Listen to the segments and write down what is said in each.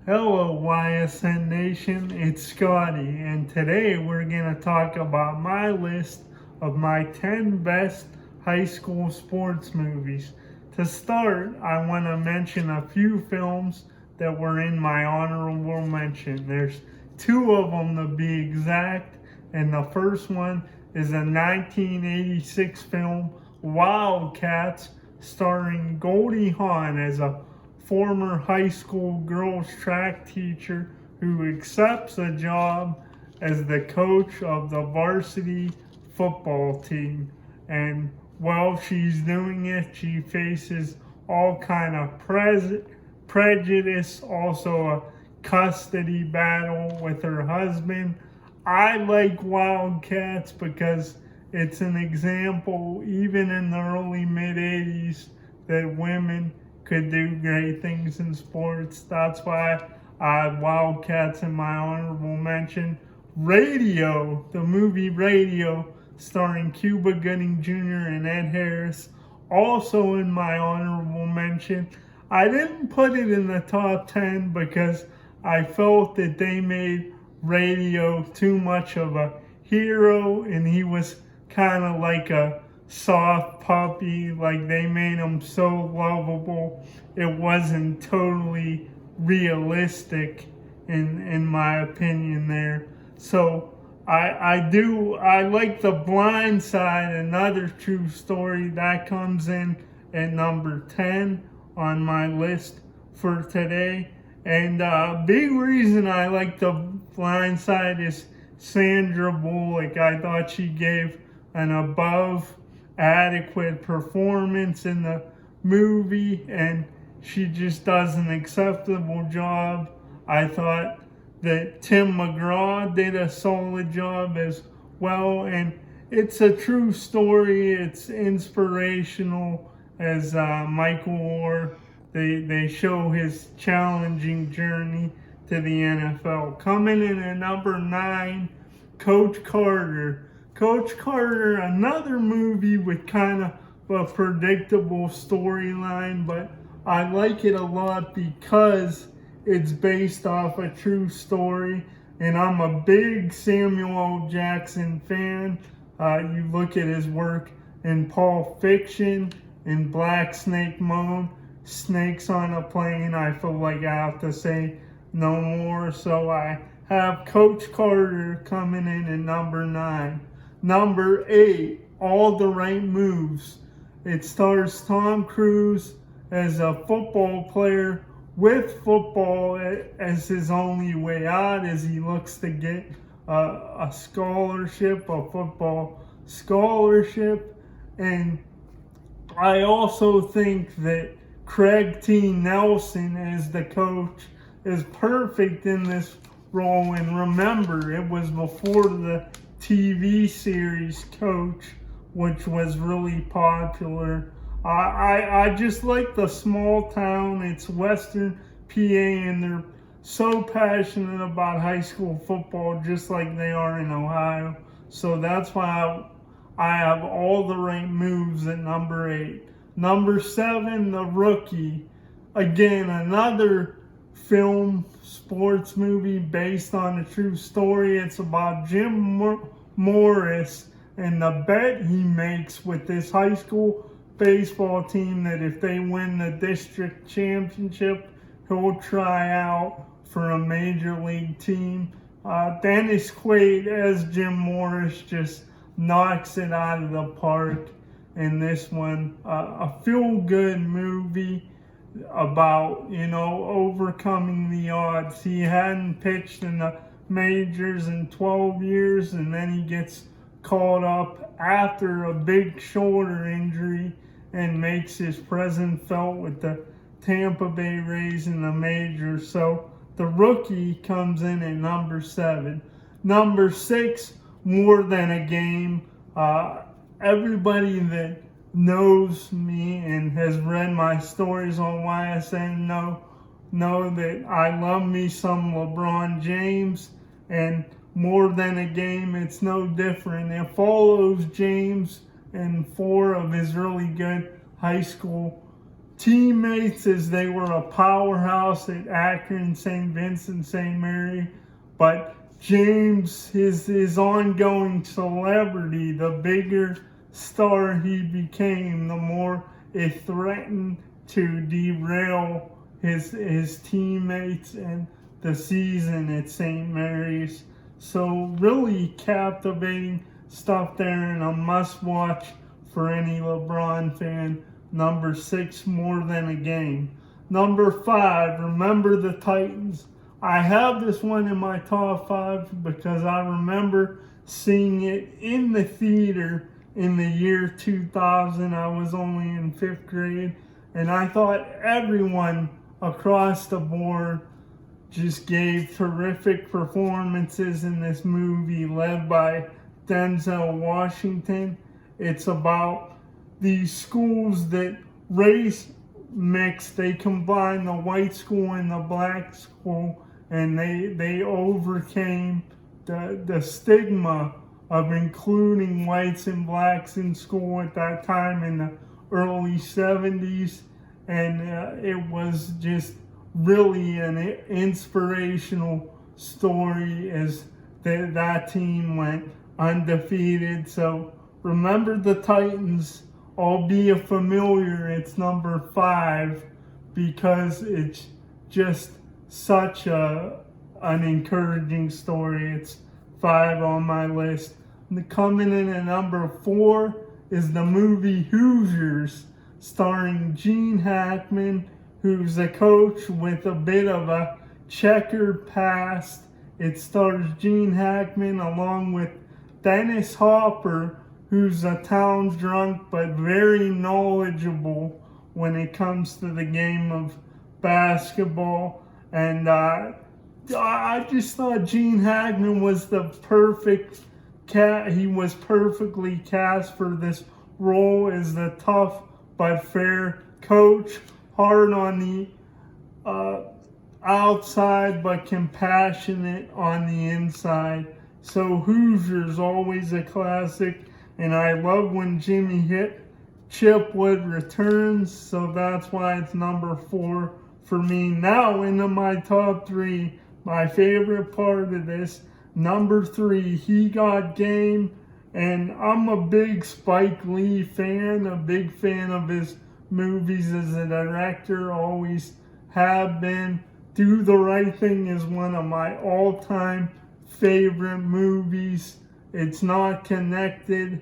Hello, YSN Nation. It's Scotty, and today we're going to talk about my list of my 10 best high school sports movies. To start, I want to mention a few films that were in my honorable mention. There's two of them to be exact, and the first one is a 1986 film, Wildcats, starring Goldie Hawn as a former high school girls track teacher who accepts a job as the coach of the varsity football team. And while she's doing it, she faces all kind of prejudice, also a custody battle with her husband. I like Wildcats because it's an example, even in the early mid 80s, that women could do great things in sports. That's why I have Wildcats in my honorable mention. Radio, the movie Radio, starring Cuba Gooding Jr. and Ed Harris, also in my honorable mention. I didn't put it in the top 10 because I felt that they made Radio too much of a hero, and he was kind of like a soft puppy. Like, they made him so lovable. It wasn't totally realistic in my opinion there. So I like The Blind Side, another true story that comes in at number 10 on my list for today. And big reason I like The Blind Side is Sandra Bullock. I thought she gave an above adequate performance in the movie, and she just does an acceptable job. I thought that Tim McGraw did a solid job as well, and it's a true story. It's inspirational as Michael Orr. They show his challenging journey to the NFL. Coming in at number 9, Coach Carter. Coach Carter, another movie with kind of a predictable storyline, but I like it a lot because it's based off a true story, and I'm a big Samuel L. Jackson fan. You look at his work in Pulp Fiction, in Black Snake Moan, Snakes on a Plane. I feel like I have to say no more, so I have Coach Carter coming in at number 9. Number 8, All the Right Moves. It stars Tom Cruise as a football player with football as his only way out, as he looks to get a scholarship, a football scholarship. And I also think that Craig T. Nelson as the coach is perfect in this role. And remember, it was before the TV series Coach, which was really popular. I just like the small town. It's Western PA, and they're so passionate about high school football, just like they are in Ohio. So that's why I have All the Right Moves at number 8. Number 7, The Rookie. Again, another film sports movie based on a true story. It's about Jim Morris and the bet he makes with this high school baseball team that if they win the district championship, he'll try out for a major league team. Dennis Quaid as Jim Morris just knocks it out of the park in this one. A feel-good movie about, overcoming the odds. He hadn't pitched in the majors in 12 years, and then he gets called up after a big shoulder injury and makes his presence felt with the Tampa Bay Rays in the majors. So The Rookie comes in at number 7. Number 6, More Than a Game. Everybody that knows me and has read my stories on YSN know that I love me some LeBron James, and More Than a Game, it's no different. It follows James and 4 of his really good high school teammates as they were a powerhouse at Akron, St. Vincent, St. Mary. But James, his ongoing celebrity, the bigger star he became, the more it threatened to derail his teammates and the season at St. Mary's. So really captivating stuff there, and a must-watch for any LeBron fan. Number 6, More Than a Game. Number 5, Remember the Titans. I have this one in my top 5 because I remember seeing it in the theater in the year 2000. I was only in 5th grade, and I thought everyone across the board just gave terrific performances in this movie, led by Denzel Washington. It's about these schools that race mix. They combine the white school and the black school, and they overcame the stigma of including whites and blacks in school at that time in the early 70s. And it was just really an inspirational story as that team went undefeated. So Remember the Titans, albeit familiar, it's number 5 because it's just such an encouraging story. It's 5 on my list. Coming in at number 4 is the movie Hoosiers, starring Gene Hackman, who's a coach with a bit of a checkered past. It stars Gene Hackman along with Dennis Hopper, who's a town drunk but very knowledgeable when it comes to the game of basketball. And I just thought Gene Hackman was the perfect he was perfectly cast for this role as the tough but fair coach, hard on the outside but compassionate on the inside. So Hoosiers, always a classic, and I love when Jimmy Chipwood returns, so that's why it's number 4 for me. Now into my top 3, my favorite part of this, number 3, He Got Game, and I'm a big Spike Lee fan, a big fan of his movies as a director, always have been. Do the Right Thing is one of my all-time favorite movies. It's not connected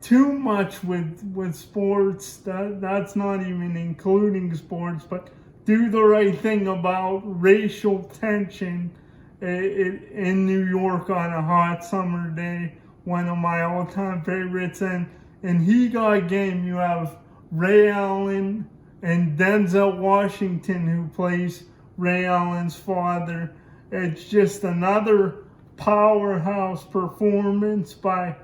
too much with sports. That's not even including sports, but Do the Right Thing about racial tension in New York on a hot summer day. One of my all-time favorites. And in He Got Game, you have Ray Allen and Denzel Washington, who plays Ray Allen's father. It's just another powerhouse performance by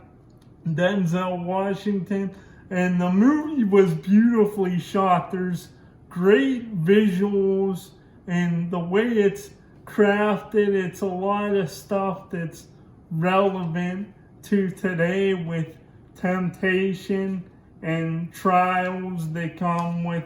Denzel Washington, and the movie was beautifully shot. There's great visuals, and the way it's crafted, it's a lot of stuff that's relevant to today with temptation and trials that come with,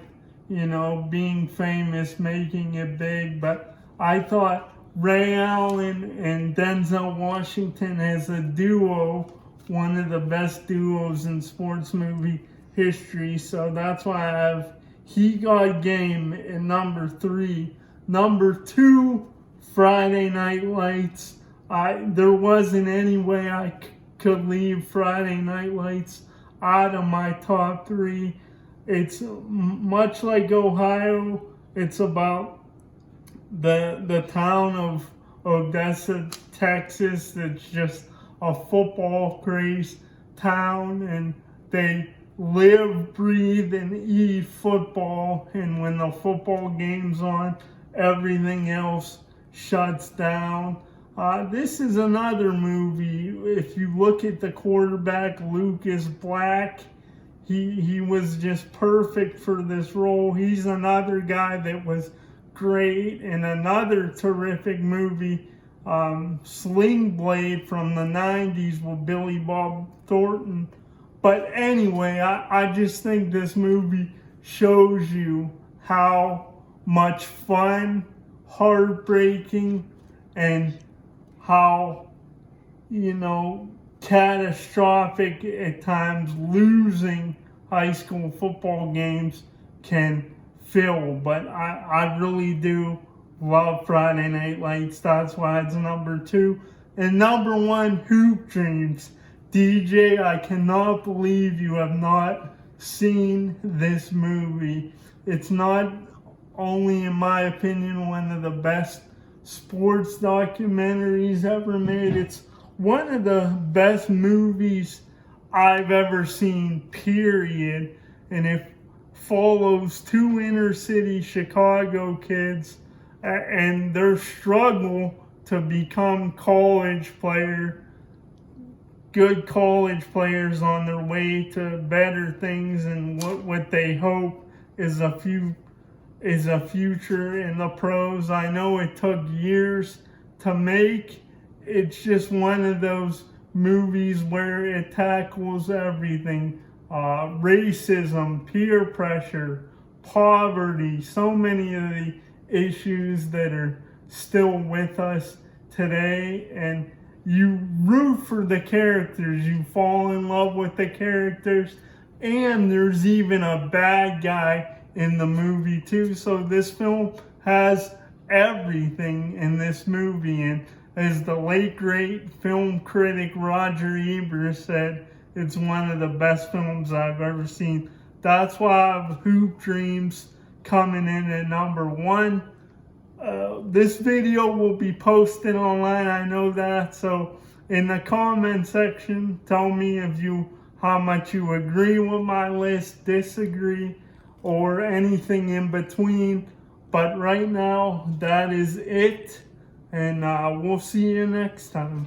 being famous, making it big. But I thought Ray Allen and Denzel Washington as a duo, one of the best duos in sports movie history. So that's why I have He Got Game in number 3. Number 2, Friday Night Lights. There wasn't any way I could leave Friday Night Lights out of my top 3. It's much like Ohio. It's about the town of Odessa, Texas. That's just a football crazed town, and they live, breathe, and eat football. And when the football game's on, everything else shuts down. This is another movie. If you look at the quarterback, Lucas Black, he was just perfect for this role. He's another guy that was great in another terrific movie, Sling Blade from the 90s with Billy Bob Thornton. But anyway, I just think this movie shows you how much fun, heartbreaking, and how, catastrophic at times losing high school football games can feel. But I really do love Friday Night Lights. That's why it's number 2. And number 1, Hoop Dreams. DJ, I cannot believe you have not seen this movie. It's not only, in my opinion, one of the best sports documentaries ever made. It's one of the best movies I've ever seen, period. And it follows 2 inner city Chicago kids and their struggle to become good college players on their way to better things and what they hope is a future in the pros. I know it took years to make. It's just one of those movies where it tackles everything. Racism, peer pressure, poverty, so many of the issues that are still with us today. And you root for the characters, you fall in love with the characters, and there's even a bad guy in the movie too. So this film has everything in this movie. And as the late great film critic Roger Ebert said, it's one of the best films I've ever seen. That's why I have Hoop Dreams coming in at number 1. This video will be posted online, I know that. So in the comment section, tell me how much you agree with my list, disagree, or anything in between. But right now, that is it. And we'll see you next time.